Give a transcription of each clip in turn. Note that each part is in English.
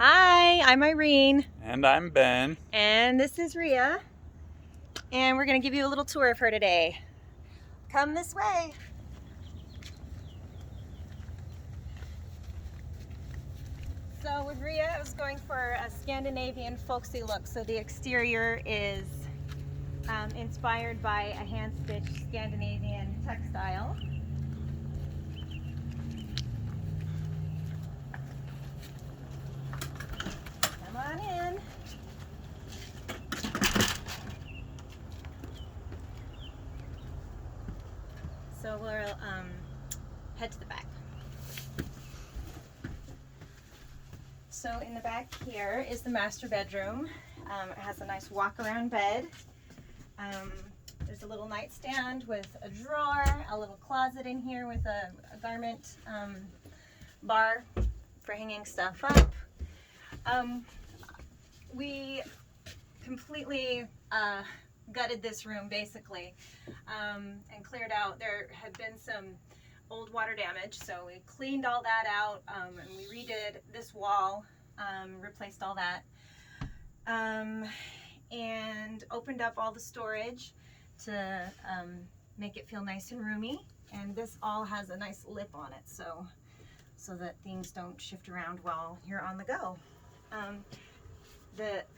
Hi, I'm Irene. And I'm Ben. And this is Riia. And we're going to give you a little tour of her today. Come this way. So with Riia, I was going for a Scandinavian folksy look. So the exterior is inspired by a hand-stitched Scandinavian textile. Come on in. So we'll head to the back. So in the back here is the master bedroom. It has a nice walk-around bed. There's a little nightstand with a drawer, a little closet in here with a garment bar for hanging stuff up. We completely gutted this room basically and cleared out. There had been some old water damage, so we cleaned all that out and we redid this wall, replaced all that, and opened up all the storage to make it feel nice and roomy. And this all has a nice lip on it, so that things don't shift around while you're on the go.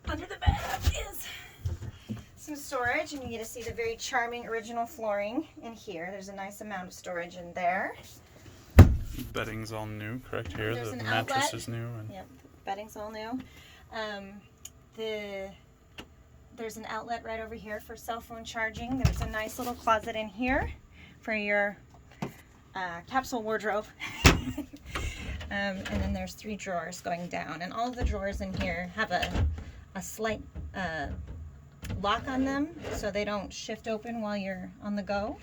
Under the bed is some storage, and you get to see the very charming original flooring in here. There's a nice amount of storage in there. Bedding's all new, correct? Here, There's the an mattress outlet. is new. And Yep, bedding's all new. There's an outlet right over here for cell phone charging. There's a nice little closet in here for your capsule wardrobe. And then there's 3 drawers going down, and all of the drawers in here have a slight lock on them so they don't shift open while you're on the go.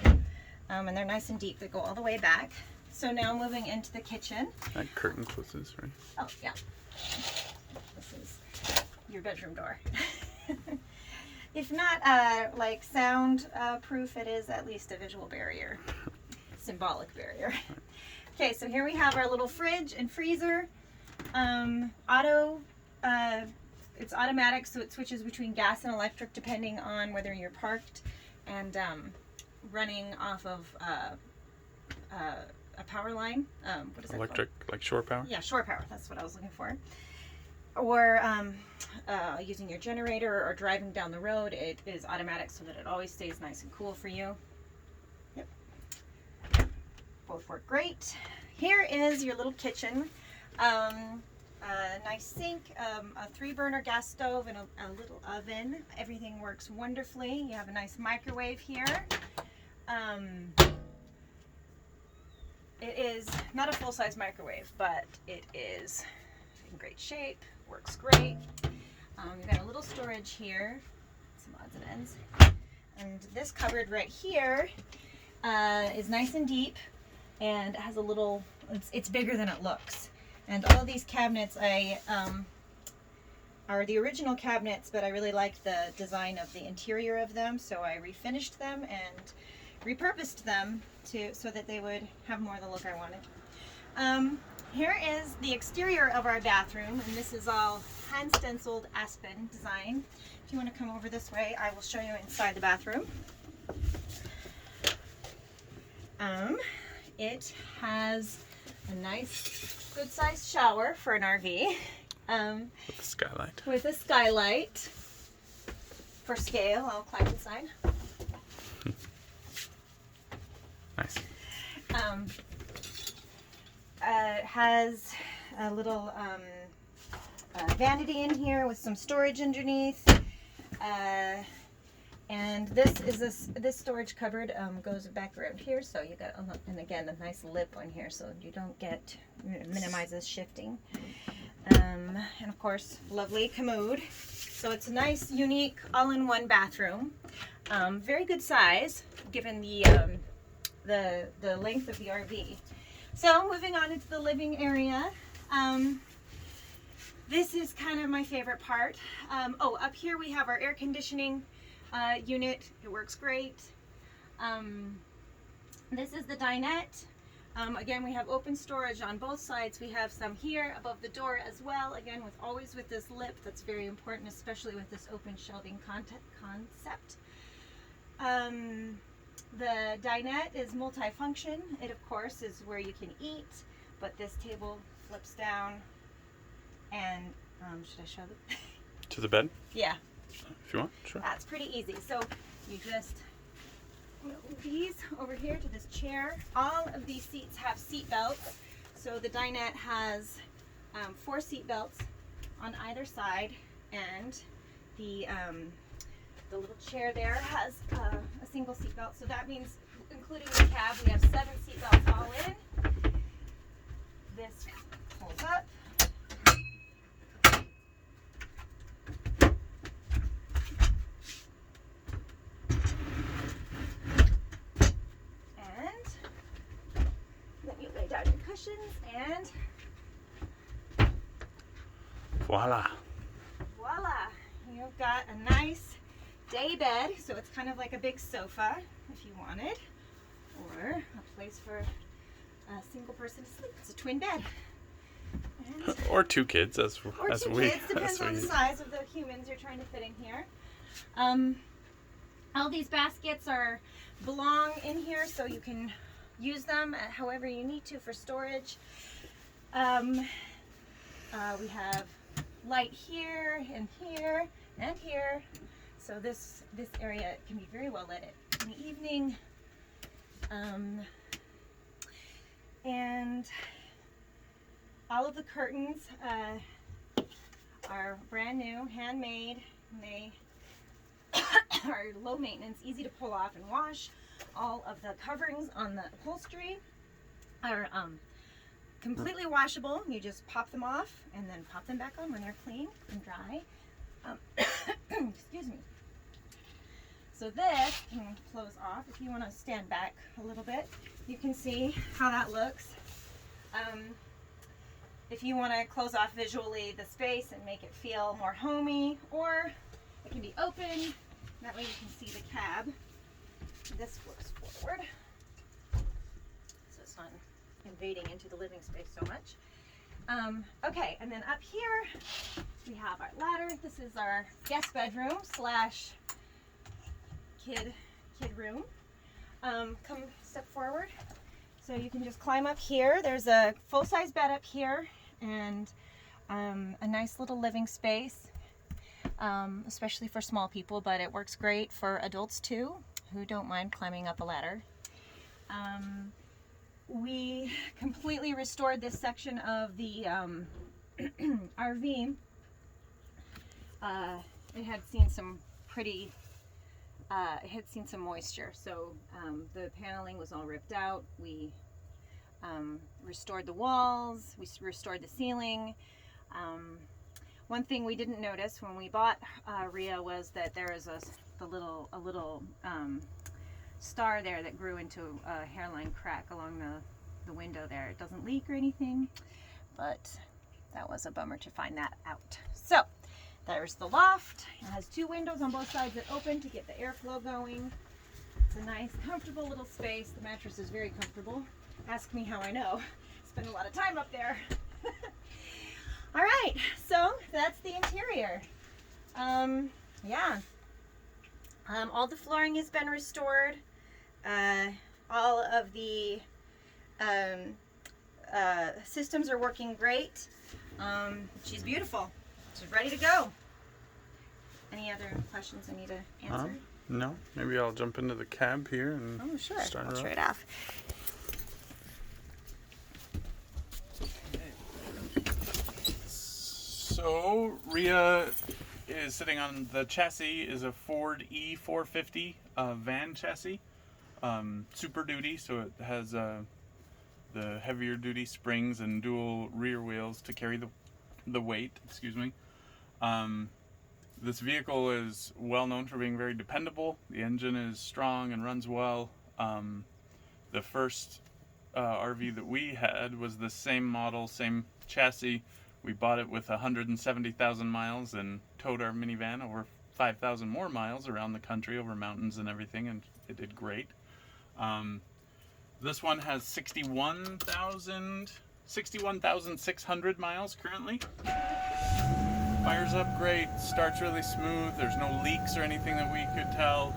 And they're nice and deep. They go all the way back. So now moving into the kitchen. that curtain closes, right? Oh, yeah. This is your bedroom door. If not like sound proof, it is at least a visual barrier, symbolic barrier. Okay, so here we have our little fridge and freezer. It's automatic, so it switches between gas and electric depending on whether you're parked and running off of a power line. What is that Electric, called? like shore power? Yeah, shore power. That's what I was looking for. Or using your generator or driving down the road, it is automatic so that it always stays nice and cool for you. Yep. Both work great. Here is your little kitchen. A nice sink, a 3-burner gas stove, and a little oven. Everything works wonderfully. You have a nice microwave here. It is not a full-size microwave, but it is in great shape, works great. You've got a little storage here, some odds and ends. And this cupboard right here is nice and deep, and has a little, it's bigger than it looks. And all of these cabinets are the original cabinets, but I really like the design of the interior of them, so I refinished them and repurposed them so that they would have more of the look I wanted. Here is the exterior of our bathroom, and this is all hand stenciled aspen design. If you want to come over this way, I will show you inside the bathroom. It has a nice, good-sized shower for an RV. With a skylight. With a skylight. For scale, I'll climb inside. Nice. It has a little vanity in here with some storage underneath. And this storage cupboard goes back around here, so you got, and again, a nice lip on here so you don't get, minimizes shifting. And of course, lovely commode. So it's a nice, unique, all-in-one bathroom. Very good size, given the length of the RV. So moving on into the living area. This is kind of my favorite part. Up here we have our air conditioning unit. It works great. This is the dinette. Again, we have open storage on both sides. We have some here above the door as well. Again, always with this lip. That's very important, especially with this open shelving concept. The dinette is multifunction. It, of course, is where you can eat, but this table flips down and, should I show them? To the bed? Yeah. If you want, sure. That's pretty easy. So you just move these over here to this chair. All of these seats have seat belts. So the dinette has 4 seat belts on either side, and the little chair there has a single seat belt. So that means, including the cab, we have 7 seat belts all in. This pulls up. And Voila. voila, you've got a nice day bed. So it's kind of like a big sofa if you wanted, or a place for a single person to sleep. It's a twin bed. And Or 2 kids, as or as 2 we kids, depends on the size of the humans you're trying to fit in here. All these baskets belong in here, so you can use them however you need to for storage. We have light here and here and here, so this area can be very well lit in the evening. And all of the curtains are brand new, handmade, and they are low maintenance, easy to pull off and wash. All of the coverings on the upholstery are completely washable. You just pop them off and then pop them back on when they're clean and dry. Excuse me. So this can close off. If you want to stand back a little bit, you can see how that looks. If you want to close off visually the space and make it feel more homey, or it can be open. That way you can see the cab. This flips forward, so it's not invading into the living space so much. Okay, and then up here we have our ladder. This is our guest bedroom slash kid room. Come step forward. So you can just climb up here. There's a full-size bed up here, and a nice little living space, especially for small people, but it works great for adults too, who don't mind climbing up a ladder. We completely restored this section of the RV. It had seen some moisture, so the paneling was all ripped out. We restored the walls, we restored the ceiling. One thing we didn't notice when we bought Riia was that there is a little star there that grew into a hairline crack along the window there. It doesn't leak or anything, but that was a bummer to find that out. So there's the loft. It has 2 windows on both sides that open to get the airflow going. It's a nice, comfortable little space. The mattress is very comfortable. Ask me how I know. Spend a lot of time up there. All right, so that's the interior. Yeah. All the flooring has been restored. All of the systems are working great. She's beautiful. She's ready to go. Any other questions I need to answer? No. Maybe I'll jump into the cab here and Sure. start I'll her trade up. off. So Riia is sitting on the chassis is a Ford E450 van chassis, Super Duty. So it has the heavier duty springs and dual rear wheels to carry the weight. Excuse me. This vehicle is well known for being very dependable. The engine is strong and runs well. The first RV that we had was the same model, same chassis. We bought it with 170,000 miles and towed our minivan over 5,000 more miles around the country over mountains and everything, and it did great. This one has 61,600 miles currently. Fires up great, starts really smooth. There's no leaks or anything that we could tell.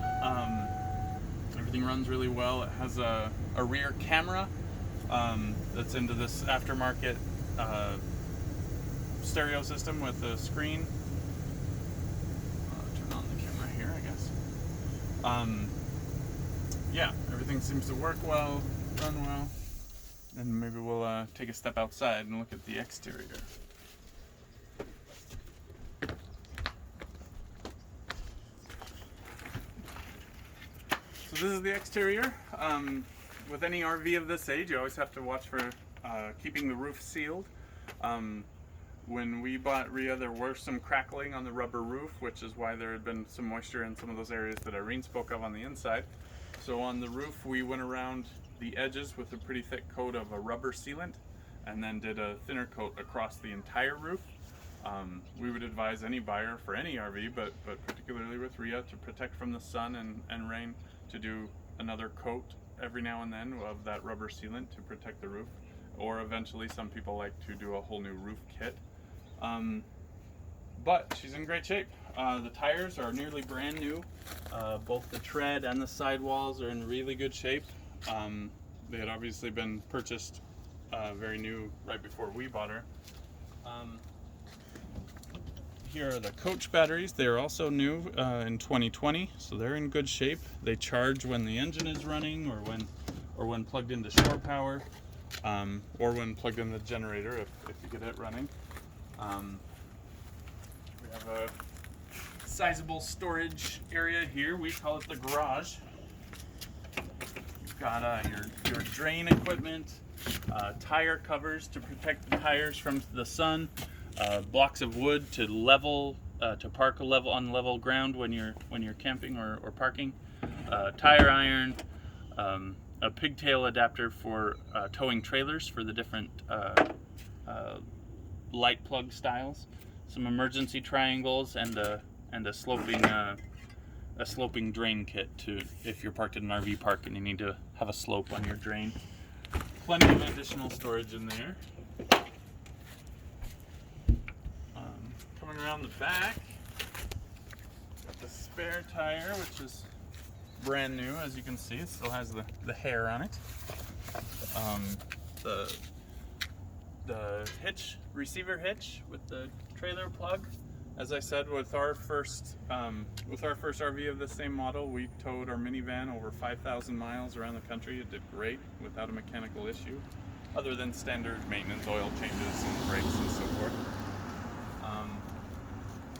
Everything runs really well. It has a rear camera that's into this aftermarket stereo system with a screen. Turn on the camera here, I guess. Yeah, everything seems to work well, run well. And maybe we'll take a step outside and look at the exterior. So this is the exterior. With any RV of this age, you always have to watch for keeping the roof sealed. When we bought Riia, there were some crackling on the rubber roof, which is why there had been some moisture in some of those areas that Irene spoke of on the inside. So on the roof, we went around the edges with a pretty thick coat of a rubber sealant, and then did a thinner coat across the entire roof. We would advise any buyer for any RV, but particularly with Riia, to protect from the sun and rain, to do another coat every now and then of that rubber sealant to protect the roof. Or eventually some people like to do a whole new roof kit. But she's in great shape. The tires are nearly brand new. Both the tread and the sidewalls are in really good shape. They had obviously been purchased very new right before we bought her. Here are the coach batteries. They are also new in 2020, so they're in good shape. They charge when the engine is running, or when plugged into shore power, or when plugged in the generator if you get it running. We have a sizable storage area here. We call it the garage. You've got your drain equipment, tire covers to protect the tires from the sun, blocks of wood to level to park on level ground when you're camping or parking, tire iron, a pigtail adapter for towing trailers for the different light plug styles, some emergency triangles, and a sloping drain kit to if you're parked in an RV park and you need to have a slope on your drain. Plenty of additional storage in there. Coming around the back, got the spare tire, which is brand new, as you can see. It still has the hair on it. The hitch, receiver hitch with the trailer plug. As I said, with our first RV of the same model, we towed our minivan over 5,000 miles around the country. It did great without a mechanical issue, other than standard maintenance, oil changes and brakes and so forth.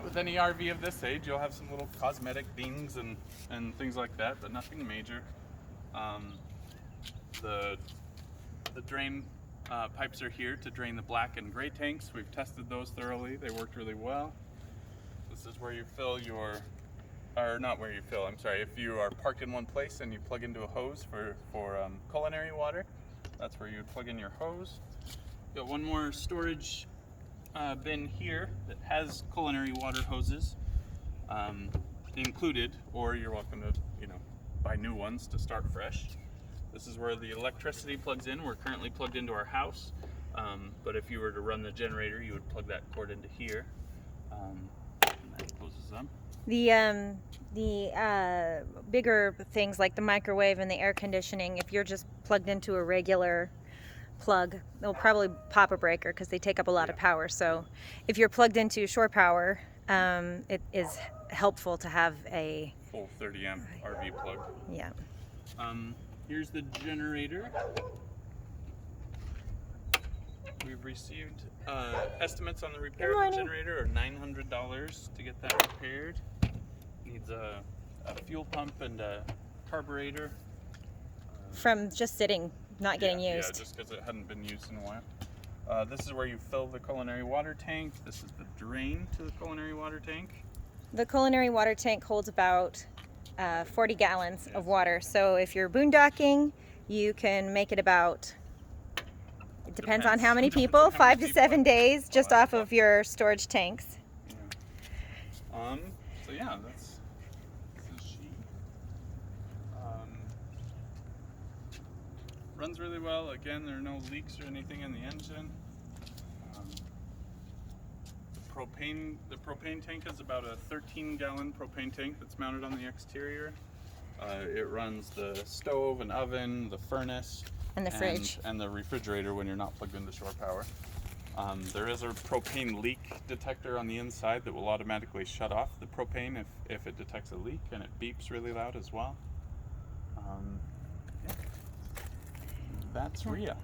With any RV of this age, you'll have some little cosmetic dings and things like that, but nothing major. The drain pipes are here to drain the black and gray tanks. We've tested those thoroughly. They worked really well. This is where you fill if you are parked in one place and you plug into a hose for culinary water, that's where you would plug in your hose. Got one more storage bin here that has culinary water hoses included, or you're welcome to buy new ones to start fresh. This is where the electricity plugs in. We're currently plugged into our house, but if you were to run the generator, you would plug that cord into here. And that closes up. The bigger things like the microwave and the air conditioning, if you're just plugged into a regular plug, they'll probably pop a breaker because they take up a lot of power. So if you're plugged into shore power, it is helpful to have a full 30 amp RV plug. Yeah. Here's the generator. We've received estimates on the repair of the generator are $900 to get that repaired. Needs a fuel pump and a carburetor. From just sitting, not getting used. Yeah, just because it hadn't been used in a while. This is where you fill the culinary water tank. This is the drain to the culinary water tank. The culinary water tank holds about 40 gallons of water. So if you're boondocking, you can make it about, it depends on how many people, 5 to 7 days just off of your storage tanks. Yeah. So yeah, this is she. runs really well. Again, there are no leaks or anything in the engine. The propane tank is about a 13-gallon propane tank that's mounted on the exterior. It runs the stove and oven, the furnace, And the fridge. and the refrigerator when you're not plugged into shore power. There is a propane leak detector on the inside that will automatically shut off the propane if it detects a leak, and it beeps really loud as well. Yeah. That's Riia.